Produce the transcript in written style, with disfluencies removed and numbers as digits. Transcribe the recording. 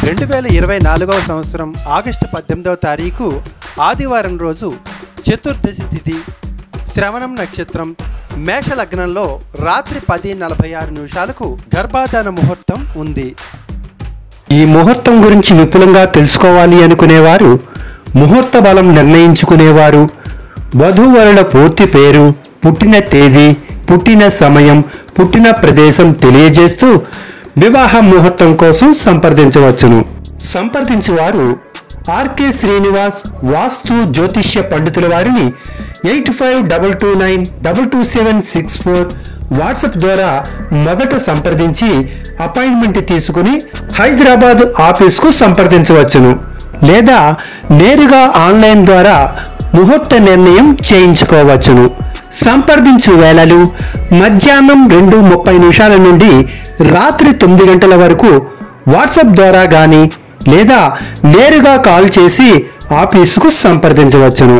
2024వ సంవత్సరం ఆగస్టు 18వ తారీఖు ఆదివారం రోజు చతుర్దశి తిథి, శ్రవణం నక్షత్రం, మేష లగ్నంలో రాత్రి 10:46 గర్భాధాన ముహూర్తం ఉంది. ఈ ముహూర్తం గురించి విపులంగా తెలుసుకోవాలి అనుకునేవారు, ముహూర్త బలం నిర్ణయించుకునేవారు, వధూవరుల పూర్తి పేరు, పుట్టిన తేదీ, పుట్టిన సమయం, పుట్టిన ప్రదేశం తెలియజేస్తూ వివాహ ముహూర్తం కోసం సంప్రదించవచ్చును. సంప్రదించువారు ఆర్కే శ్రీనివాస్ వాస్తు జ్యోతిష్య పండితుల వారిని 8522922764 వాట్సాప్ ద్వారా మొదట సంప్రదించి అపాయింట్మెంట్ తీసుకుని హైదరాబాద్ ఆఫీస్కు సంప్రదించవచ్చును. లేదా నేరుగా ఆన్లైన్ ద్వారా ముహూర్త నిర్ణయం చేయించుకోవచ్చును. సంప్రదించు వేళలు మధ్యాహ్నం 2:30 నుండి రాత్రి 9 గంటల వరకు వాట్సాప్ ద్వారా కానీ లేదా నేరుగా కాల్ చేసి ఆఫీసుకు సంప్రదించవచ్చును.